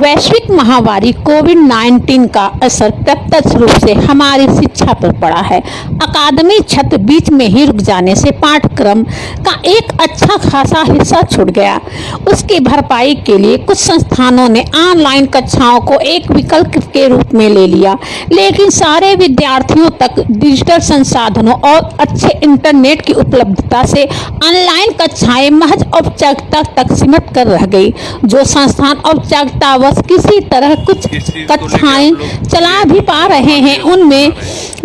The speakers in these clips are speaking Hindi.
वैश्विक महामारी कोविड-19 का असर प्रत्यक्ष रूप से हमारी शिक्षा पर पड़ा है। अकादमिक छात्र बीच में ही रुक जाने से पाठ्यक्रम का एक अच्छा खासा हिस्सा छूट गया। उसकी भरपाई के लिए कुछ संस्थानों ने ऑनलाइन कक्षाओं को एक विकल्प के रूप में ले लिया, लेकिन सारे विद्यार्थियों तक डिजिटल संसाधनों और अच्छे इंटरनेट की उपलब्धता से ऑनलाइन कक्षाएं महज औपचारिकता तक सीमित कर रह गई। जो संस्थान औपचारिकता किसी तरह कुछ कक्षाएं चला भी पा रहे हैं, उनमें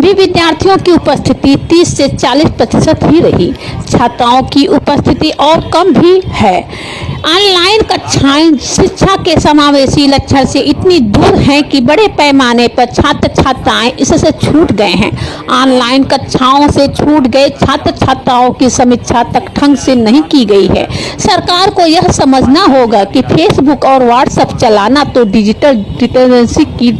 भी विद्यार्थियों की उपस्थिति 30 से 40% ही रही। छात्राओं की उपस्थिति और कम भी है। ऑनलाइन कक्षाएं शिक्षा के समावेशी लक्ष्य से इतनी दूर हैं कि बड़े पैमाने पर छात्र छात्राएं इससे छूट गए हैं। ऑनलाइन कक्षाओं से छूट गए छात्र छात्राओं की समीक्षा तक ढंग से नहीं की गई है। सरकार को यह समझना होगा कि फेसबुक और व्हाट्सएप चलाना तो डिजिटल लिटरेसी की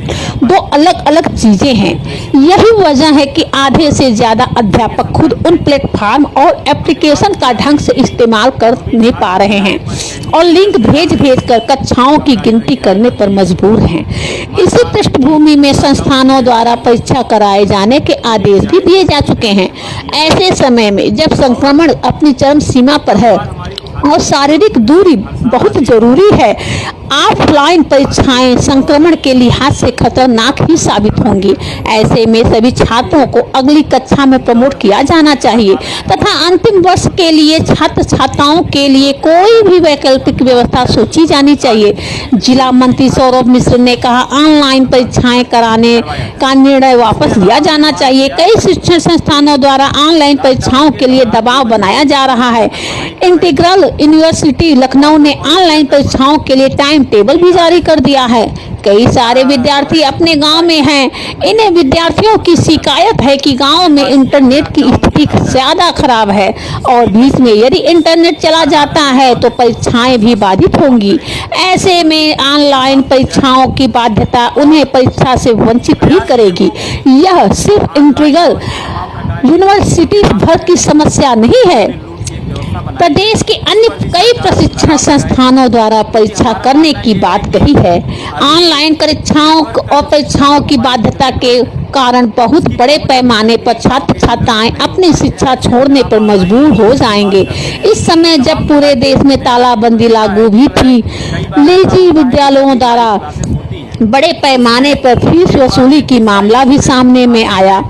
दो अलग अलग चीजें हैं। यही वजह है कि आधे से ज्यादा अध्यापक खुद उन प्लेटफॉर्म और एप्लीकेशन का ढंग से इस्तेमाल कर नहीं पा रहे हैं और लिंक भेज कर कक्षाओं की गिनती करने पर मजबूर हैं। इसी पृष्ठभूमि में संस्थानों द्वारा परीक्षा कराए जाने के आदेश भी दिए जा चुके हैं। ऐसे समय में जब संक्रमण अपनी चरम सीमा पर है और शारीरिक दूरी बहुत जरूरी है, ऑफलाइन परीक्षाएं संक्रमण के लिहाज से खतरनाक ही साबित होंगी। ऐसे में सभी छात्रों को अगली कक्षा में प्रमोट किया जाना चाहिए तथा अंतिम वर्ष के लिए छात्र छात्राओं के लिए कोई भी वैकल्पिक व्यवस्था सोची जानी चाहिए। जिला मंत्री सौरभ मिश्र ने कहा, ऑनलाइन परीक्षाएं कराने का निर्णय वापस लिया जाना चाहिए। कई शिक्षण संस्थानों द्वारा ऑनलाइन परीक्षाओं के लिए दबाव बनाया जा रहा है। इंटीग्रल यूनिवर्सिटी लखनऊ ने ऑनलाइन परीक्षाओं के लिए टाइम टेबल भी जारी कर दिया है। कई सारे विद्यार्थी अपने गांव में हैं। इन विद्यार्थियों की शिकायत है कि गांव में इंटरनेट की स्थिति ज्यादा खराब है और बीच में यदि इंटरनेट चला जाता है तो परीक्षाएं भी बाधित होंगी। ऐसे में ऑनलाइन परीक्षाओं की बाध्यता उन्हें परीक्षा से वंचित ही करेगी। यह सिर्फ इंटीग्रल यूनिवर्सिटी भर की समस्या नहीं है। प्रदेश के अन्य कई प्रशिक्षण संस्थानों द्वारा परीक्षा करने की बात कही है। ऑनलाइन परीक्षाओं और परीक्षाओं की बाध्यता के कारण बहुत बड़े पैमाने पर छात्र छात्राएं अपनी शिक्षा छोड़ने पर मजबूर हो जाएंगे। इस समय जब पूरे देश में तालाबंदी लागू भी थी, निजी विद्यालयों द्वारा बड़े पैमाने पर फीस वसूली की मामला भी सामने में आया।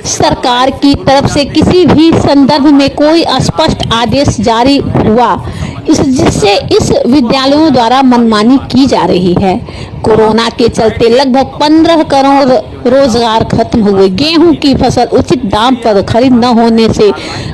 सरकार की तरफ से किसी भी संदर्भ में कोई स्पष्ट आदेश जारी हुआ जिससे इस विद्यालयों द्वारा मनमानी की जा रही है। कोरोना के चलते लगभग 15 करोड़ रोजगार खत्म हुए। गेहूं की फसल उचित दाम पर खरीद न होने से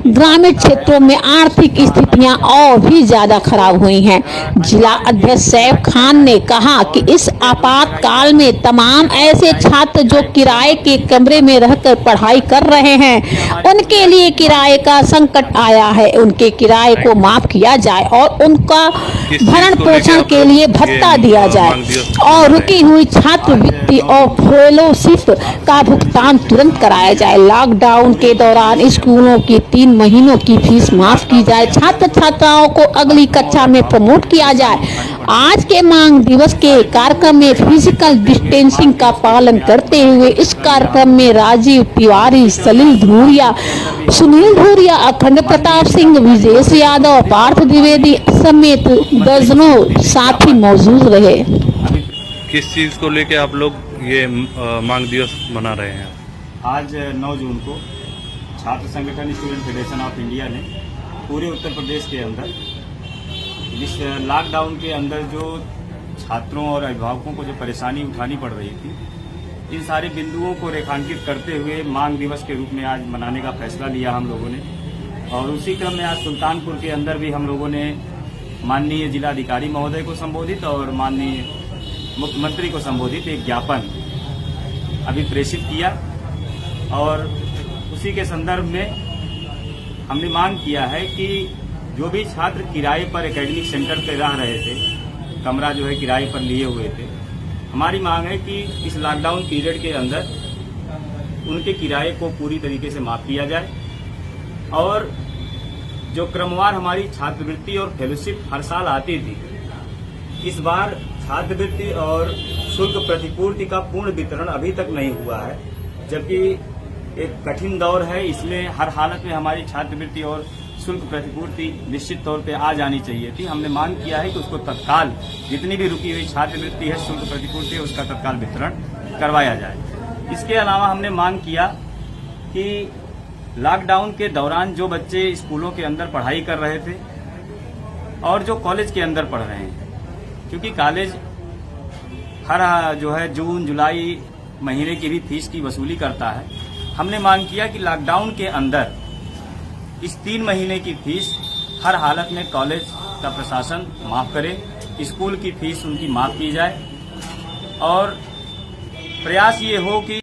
ग्रामीण क्षेत्रों में आर्थिक स्थितियां और भी ज्यादा खराब हुई हैं। जिला अध्यक्ष सैफ खान ने कहा कि इस आपातकाल में तमाम ऐसे छात्र जो किराए के कमरे में रहकर पढ़ाई कर रहे हैं, उनके लिए किराए का संकट आया है। उनके किराए को माफ किया जाए और उनका भरण पोषण के लिए भत्ता दिया जाए और रुकी हुई छात्रवृत्ति और फेलोशिप का भुगतान तुरंत कराया जाए। लॉकडाउन के दौरान स्कूलों की 3 महीनों की फीस माफ की जाए। छात्र छात्राओं को अगली कक्षा में प्रमोट किया जाए। आज के मांग दिवस के कार्यक्रम में फिजिकल डिस्टेंसिंग का पालन करते हुए इस कार्यक्रम में राजीव तिवारी, सलील धूरिया, सुनील धूरिया, अखंड प्रताप सिंह, विजेश यादव, पार्थ द्विवेदी समेत दर्जनों साथी मौजूद रहे। किस चीज को लेके आप लोग ये मांग दिवस मना रहे हैं? आज 9 जून को छात्र संगठन स्टूडेंट फेडरेशन ऑफ इंडिया ने पूरे उत्तर प्रदेश के अंदर इस लॉकडाउन के अंदर जो छात्रों और अभिभावकों को जो परेशानी उठानी पड़ रही थी, इन सारे बिंदुओं को रेखांकित करते हुए मांग दिवस के रूप में आज मनाने का फैसला लिया हम लोगों ने। और उसी क्रम में आज सुल्तानपुर के अंदर भी हम लोगों ने माननीय जिलाधिकारी महोदय को संबोधित और माननीय मुख्यमंत्री को संबोधित एक ज्ञापन अभी प्रेषित किया और उसी के संदर्भ में हमने मांग किया है कि जो भी छात्र किराए पर एकेडमिक सेंटर पे रह रहे थे, कमरा जो है किराए पर लिए हुए थे, हमारी मांग है कि इस लॉकडाउन पीरियड के अंदर उनके किराए को पूरी तरीके से माफ किया जाए और जो क्रमवार हमारी छात्रवृत्ति और फेलोशिप हर साल आती थी, इस बार छात्रवृत्ति और शुल्क प्रतिपूर्ति का पूर्ण वितरण अभी तक नहीं हुआ है, जबकि एक कठिन दौर है। इसमें हर हालत में हमारी छात्रवृत्ति और शुल्क प्रतिपूर्ति निश्चित तौर पे आ जानी चाहिए थी। हमने मांग किया है कि उसको तत्काल, जितनी भी रुकी हुई छात्रवृत्ति है, शुल्क प्रतिपूर्ति है, उसका तत्काल वितरण करवाया जाए। इसके अलावा हमने मांग किया कि लॉकडाउन के दौरान जो बच्चे स्कूलों के अंदर पढ़ाई कर रहे थे और जो कॉलेज के अंदर पढ़ रहे हैं, क्योंकि कॉलेज हर जो है जून जुलाई महीने की भी फीस की वसूली करता है, हमने मांग किया कि लॉकडाउन के अंदर इस 3 महीने की फीस हर हालत में कॉलेज का प्रशासन माफ करे, स्कूल की फीस उनकी माफ की जाए और प्रयास ये हो कि